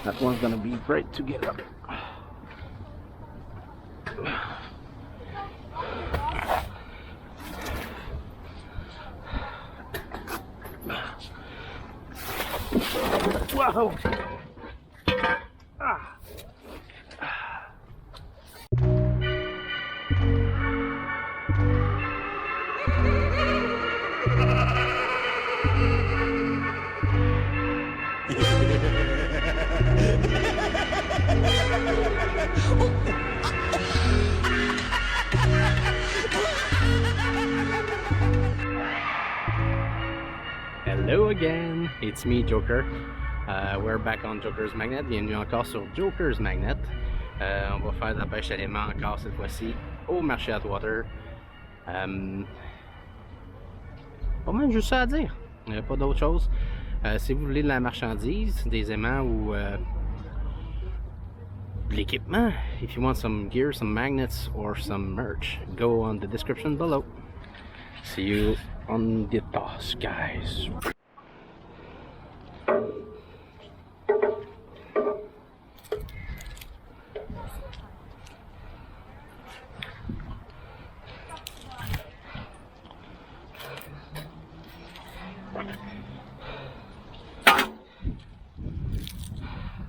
That one's gonna be great to get up. Whoa! Ah. Hello again, it's me Joker. We're back on Joker's Magnet. Bienvenue encore sur Joker's Magnet. On va faire de la pêche à l'aimant encore cette fois-ci au marché Atwater. Pas mal juste ça à dire. Il n'y a pas d'autre chose. Si vous voulez de la marchandise, des aimants ou de l'équipement, if you want some gear, some magnets or some merch, go on the description below. See you on the toss, guys.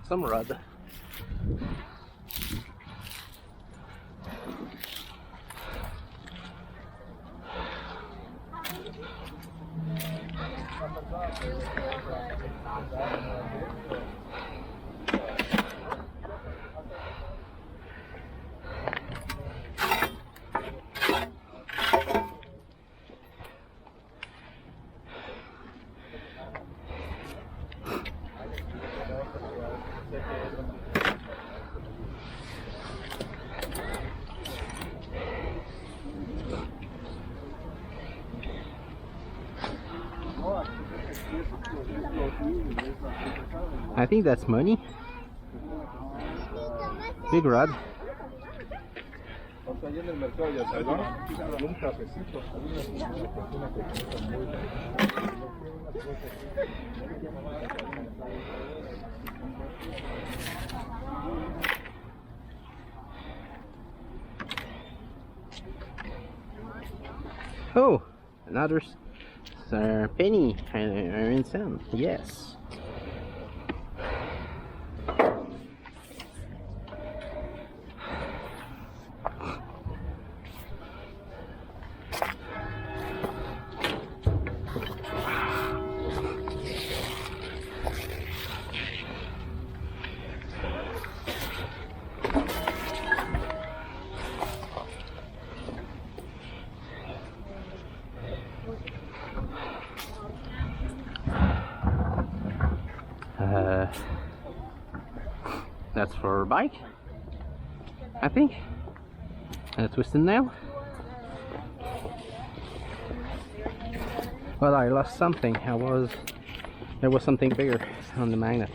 Some rod. I think that's money. Big rod. Oh, another penny iron sand. Yes. That's for a bike, I think. A twisted nail. Well, I lost something. There was something bigger on the magnet.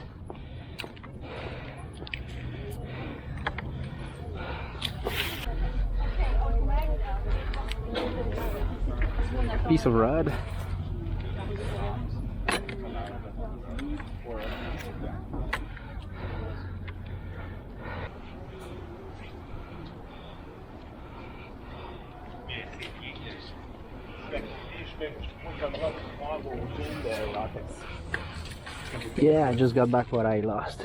Piece of rod. Yeah, I just got back what I lost.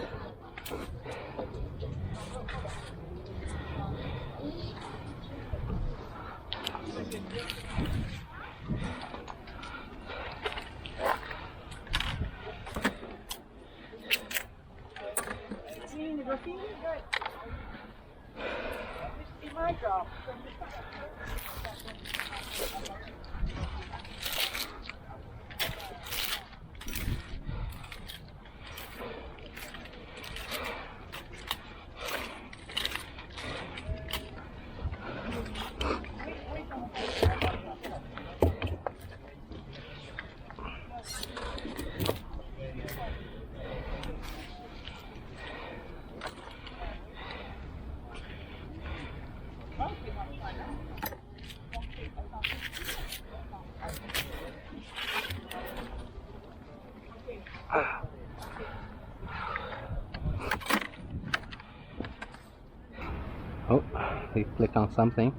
Oh, they click on something.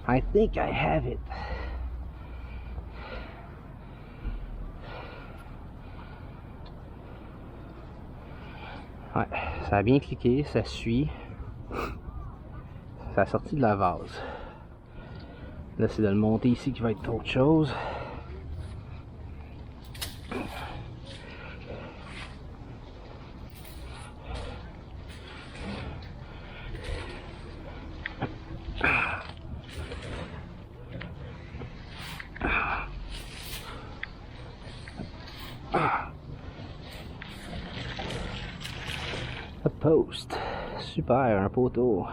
I think I have it. Ouais, ça a bien cliqué, ça suit. Ça a sorti de la vase. Là, c'est de le monter ici qui va être autre chose. Un post. Super, un poteau.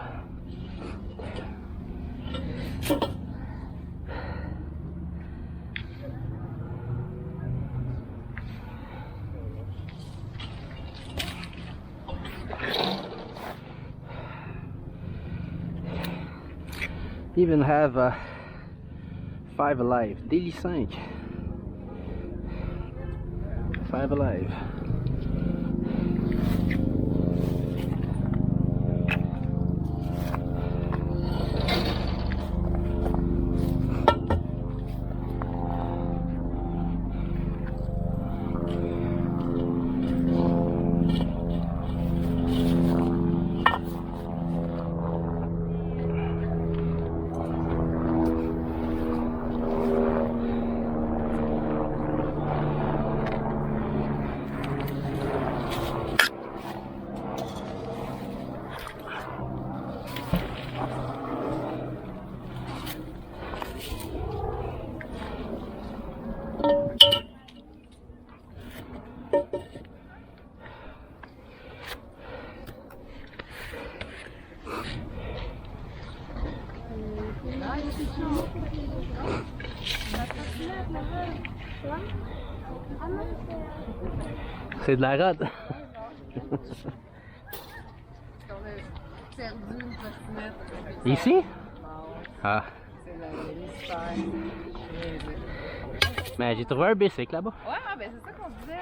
Even have 5 Alive, Daily 5. 5 Alive. C'est de la rade. Ici? Ah. Mais j'ai trouvé un bicycle là-bas. Ouais, ben c'est ça qu'on se disait.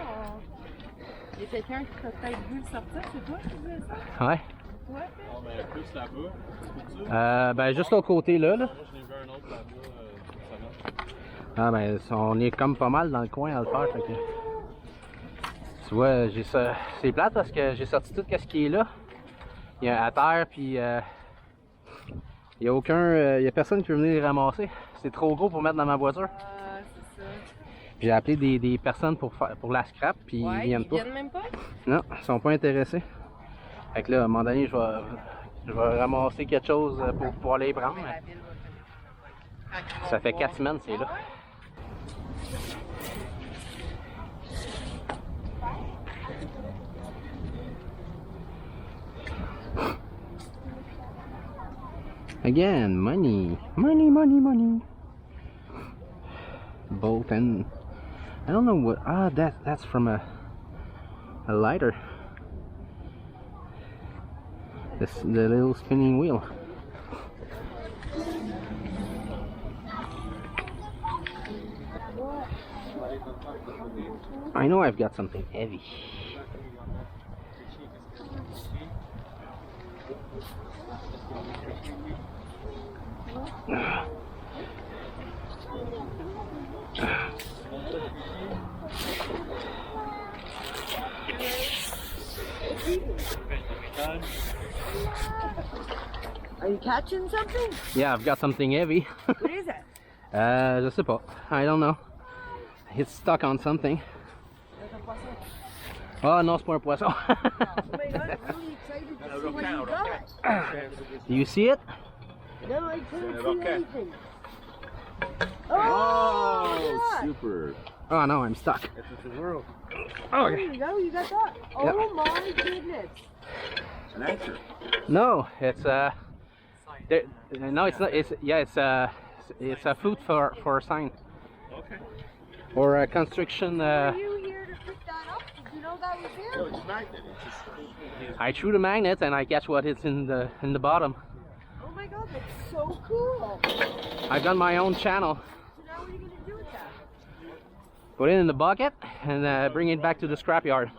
Il y a quelqu'un qui t'a peut-être vu le sortir, c'est toi qui disais ça? Ouais. Toi, Bon, ben plus là-bas. Ben juste au côté là. Moi, j'en ai vu un autre là-bas cette semaine. Ah ben on est comme pas mal dans le coin à le faire. Fait que... Tu vois, j'ai ça. C'est plate parce que j'ai sorti tout ce qui est là. Il y a à terre puis il y a aucun. Il y a personne qui veut venir les ramasser. C'est trop gros pour mettre dans ma voiture. Ah, c'est ça. J'ai appelé des personnes pour la scrap puis Ouais, ils viennent pas. Ils viennent même pas? Non, ils sont pas intéressés. Fait que là, à un moment donné, je vais ramasser quelque chose pour pouvoir les prendre. Mais la ville va venir. Ça fait 4 semaines, c'est là. Again, money, money, money, money. Bolt and I don't know what. Ah, that's from a lighter. The little spinning wheel. I know I've got something heavy. Are you catching something? Yeah, I've got something heavy. What is it? Je sais pas. I don't know. It's stuck on something. Oh non, c'est pas un poisson. Oh my god, I'm really excited to see what you got. Do you see it? No, I couldn't see Okay. anything. Oh, God. super. Oh no, I'm stuck. There Okay. you go, you got that. Oh my goodness. An anchor. No, it's no, it's not. It's a food for a sign Okay. or a construction. Were you here to pick that up? Did you know that was No, here? it's magnet. It's just. I threw the magnet and I catch what is in the bottom. Oh my god, that's so cool. I've got my own channel. So now what are you going to do with that? put it in the bucket, and bring it back to the scrapyard.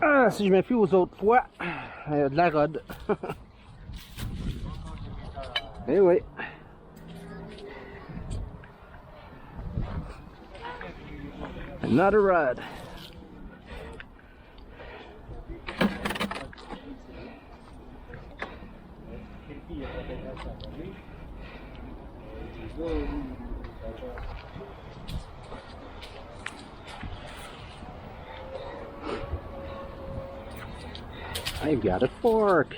Ah, si je me fie aux autres fois, il y a de la rod. Eh oui. Another rod. I've got a fork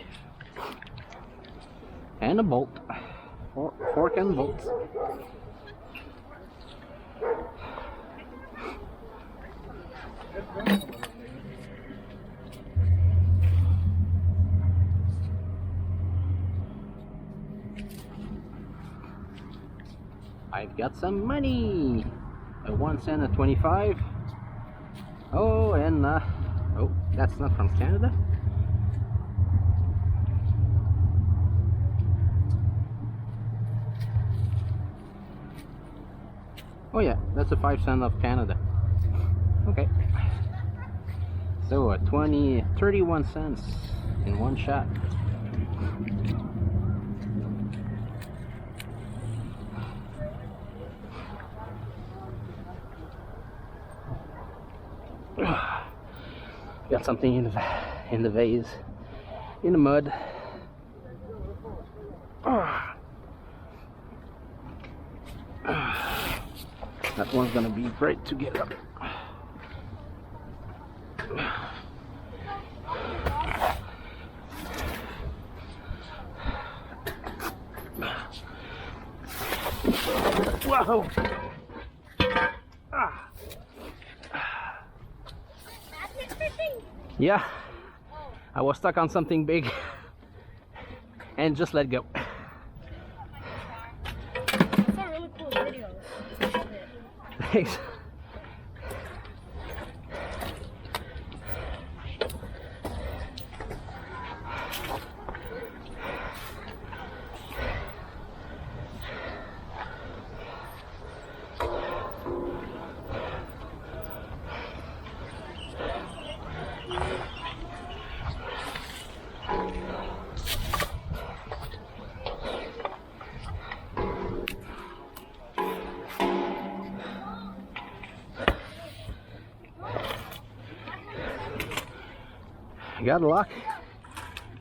and a bolt. Fork and bolt. I've got some money. A 1 cent, a 25. Oh, and oh, that's not from Canada. Oh yeah, that's a 5 cent of Canada. Okay. So 31 cents in one shot. Got something in the vase, in the mud. That one's gonna be great to get up. Whoa! Yeah, I was stuck on something big and just let go. That's a really cool video. Thanks. Got a lock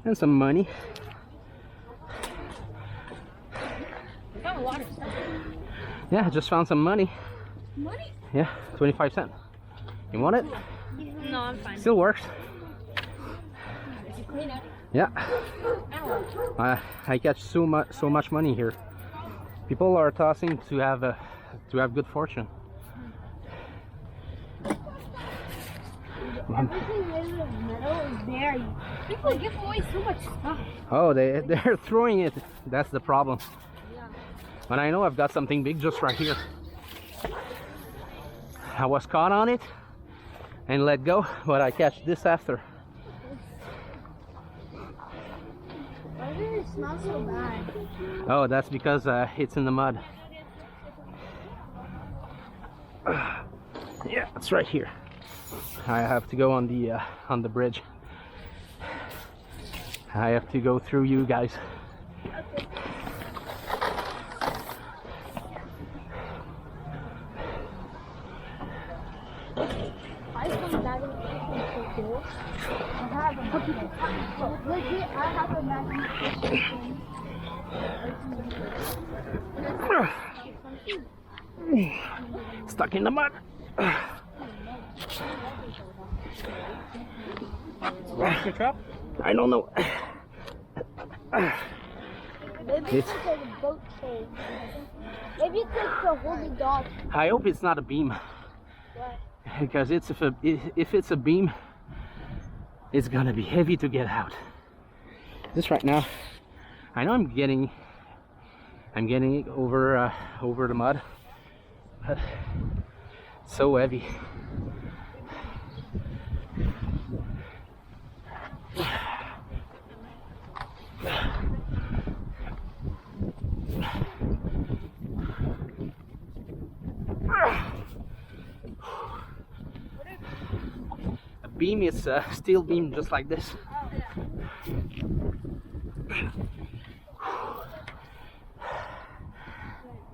and some money. I found a lot of stuff. Yeah, I just found some money. Money? Yeah, 25 cents. You want it? No, I'm fine. Still works. Is it clean up? Yeah. Ow. I catch so much money here. People are tossing to have good fortune. Everything made of metal is there. People give away so much stuff. Oh, they're throwing it. That's the problem. Yeah. But I know I've got something big just right here. I was caught on it and let go, but I catch this after. Why does it smell so bad? Oh, that's because it's in the mud. Yeah, it's right here. I have to go on the bridge. I have to go through you guys. I come back and so cool. I have a legit. I have a magnet. Stuck in the mud. What's your trap? I don't know. Maybe it's like a boat chain. Maybe it's like to hold the dog. I hope it's not a beam. What? because if it's a beam, it's gonna be heavy to get out. This right now, I know I'm getting it over the mud, but it's so heavy. A beam is a steel beam just like this.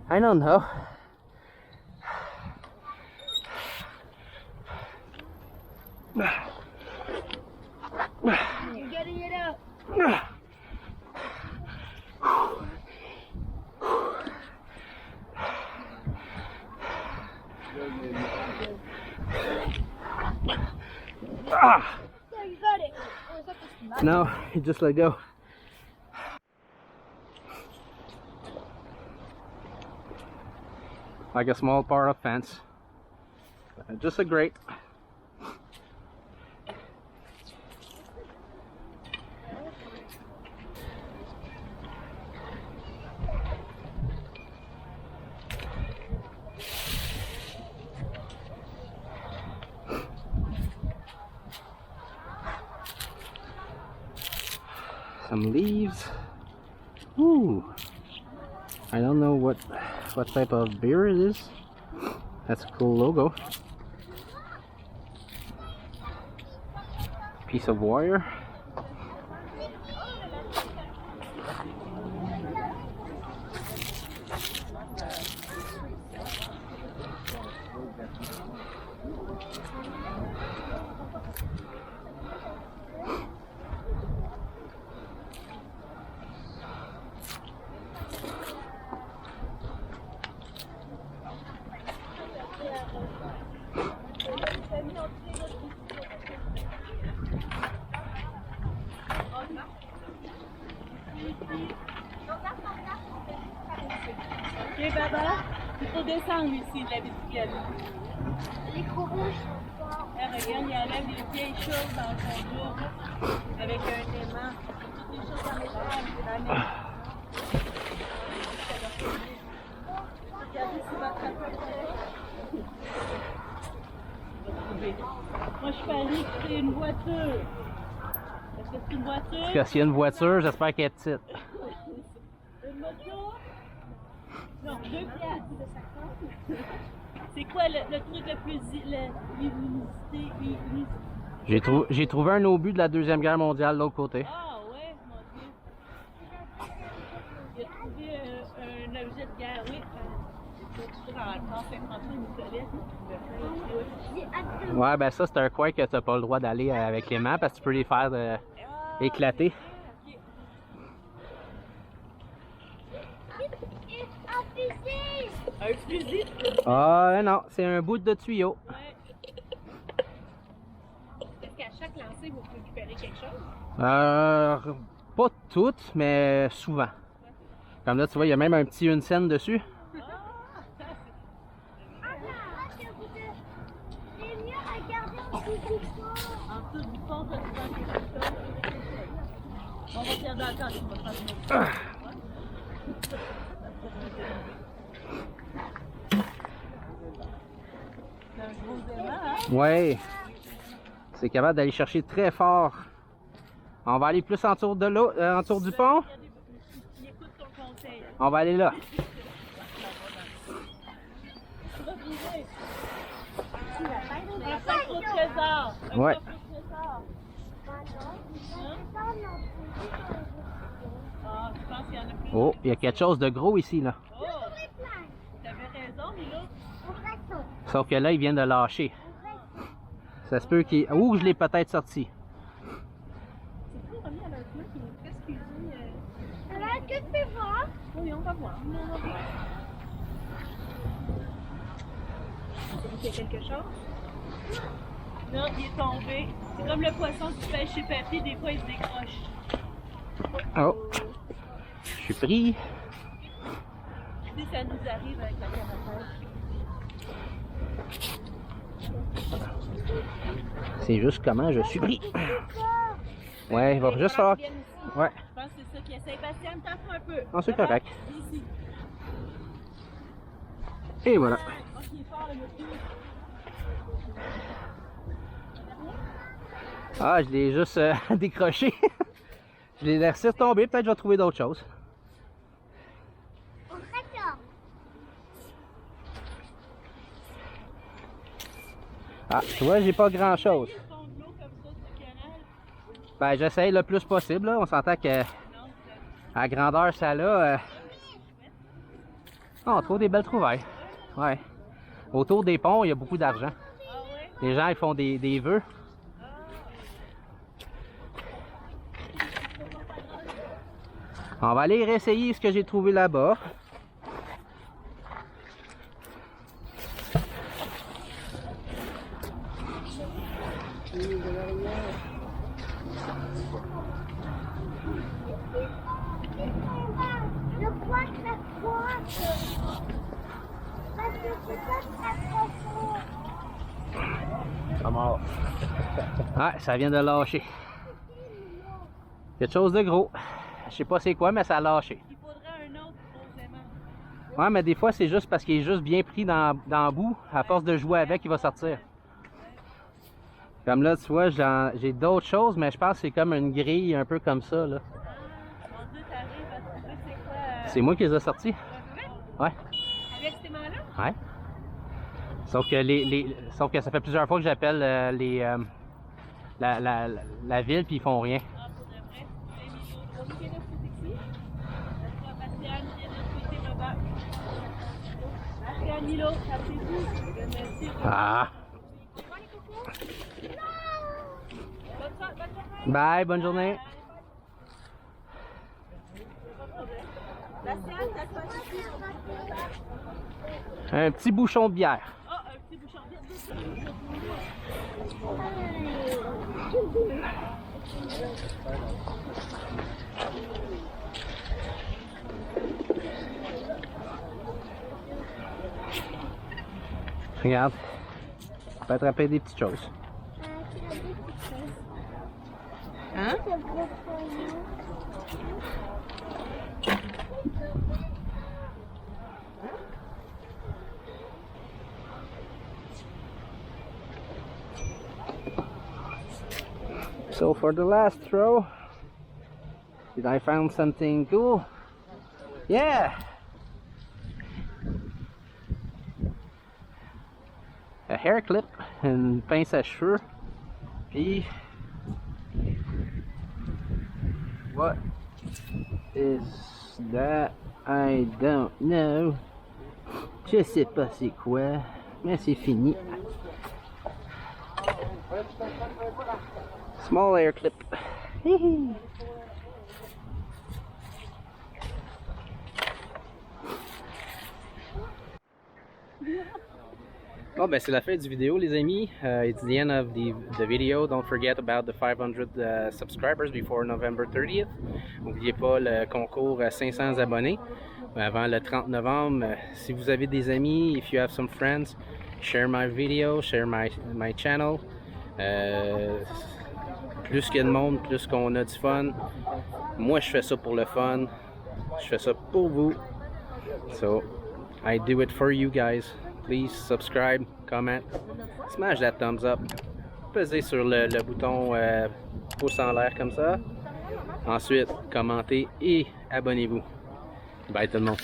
I don't know. You're getting it out. Ah! Yeah, you got it. Or is that just No, you just let go. Like a small part of fence. Just a grate. Some leaves. Ooh. I don't know what type of beer it is. That's a cool logo. Piece of wire. Ok, Baba, il faut descendre ici de la bicyclette. Les gros rouges sont forts. Là, regarde, il enlève les vieilles choses dans son dos avec un aimant. Toutes les choses en métal, c'est la même. Regardez si votre appareil. Moi, je suis allée que c'est une voiture. Est-ce que c'est une voiture? Parce que s'il y a une voiture, j'espère qu'elle est petite. Une moto? Non, 2 piastres. C'est quoi le truc le plus illusité? J'ai trouvé un obus de la Deuxième Guerre mondiale de l'autre côté. Ah ouais, mon Dieu. Il a trouvé un objet de guerre, oui. C'est dans le camp Saint-François, Nicolas. Ouais, ben ça c'est un coin que t'as pas le droit d'aller avec les mains parce que tu peux les faire éclater. Un fusil! Un fusil? Ah non, c'est un bout de tuyau. Ouais. Est-ce qu'à chaque lancer, vous récupérez quelque chose? Pas toutes, mais souvent. Comme là, tu vois, il y a même un petit une scène dessus. C'est mieux à garder en dessous du fond. En dessous du fond, ça se passe quelque chose. On va regarder encore si on va faire une autre. C'est un gros aimant, hein? Ouais. C'est capable d'aller chercher très fort. On va aller plus en tour de l'eau, en tour du pont. Il écoute ton conseil. On va aller là. Un sac au trésor. Ouais. Ah, je pense qu'il y en a plus. Oh, il y a quelque chose de gros ici, là. Oh, t'avais raison, mais là. Sauf que là, il vient de lâcher. Ça se peut qu'il... Ouh, je l'ai peut-être sorti. C'est trop remis à leur truc, ils ont presque usé. Alors, est-ce que je peux voir? Oui, on va voir. On va voir. Est-ce qu'il y a quelque chose? Non, il est tombé. C'est comme le poisson qui pêche chez Papy, des fois il se décroche. Oh, je suis pris. Si ça nous arrive avec la carapace. C'est juste comment je suis pris. Ouais, il va juste falloir... Viens ici. Ouais, Je pense que c'est ça qui essaie. Bastien, tape un peu. non, c'est correct. Ici. Et voilà. Ok, fort, le monsieur. Ah, je l'ai juste décroché. Je l'ai laissé retomber, peut-être que je vais trouver d'autres choses. Ah, tu vois, j'ai pas grand chose. Ben, j'essaye le plus possible, là. On s'entend que à grandeur, ça là. On trouve des belles trouvailles. Ouais. Autour des ponts, il y a beaucoup d'argent. Les gens, ils font des vœux. On va aller réessayer ce que j'ai trouvé là-bas. Je crois que ça froisse. Parce que c'est pas très profond. Ça mord. Ah, ça vient de lâcher. Quelque chose de gros. Je sais pas c'est quoi, mais ça a lâché. Il faudrait un autre posément. Ouais, mais des fois, c'est juste parce qu'il est juste bien pris dans le bout. À force de jouer avec, il va sortir. Comme là, tu vois, j'ai d'autres choses, mais je pense que c'est comme une grille un peu comme ça, là. Mon Dieu, t'arrives à trouver c'est quoi. C'est moi qui les ai sortis. Ouais. Avec ces mains-là? Ouais. Sauf que, sauf que ça fait plusieurs fois que j'appelle la ville, puis ils font rien. Ah, pour de vrai. C'est mis au là, c'est ici. Bastien vient de tweeter le bas. Bastien Milo, ça c'est vous. Merci. Ah. Bye, bonne journée. Bastien, ça se passe ici. Un petit bouchon de bière. Ah, un petit bouchon de Regarde. On peut attraper des petites choses. Hein? So for the last throw, did I find something cool? Yeah! A hair clip, une pince à cheveux, puis what is that? I don't know. Je sais pas c'est quoi, mais c'est fini. Small hair clip. Bon, ben c'est la fin du vidéo, les amis. It's the end of the video. Don't forget about the 500 subscribers before November 30th. N'oubliez pas le concours 500 abonnés avant le 30 novembre. Si vous avez des amis, if you have some friends, share my video, share my channel. Plus qu'il y a de monde, plus qu'on a du fun. Moi, je fais ça pour le fun. Je fais ça pour vous. So, I do it for you guys. Please subscribe, comment, smash that thumbs up. Pesez sur le bouton pouce en l'air comme ça. Ensuite, commentez et abonnez-vous. Bye tout le monde.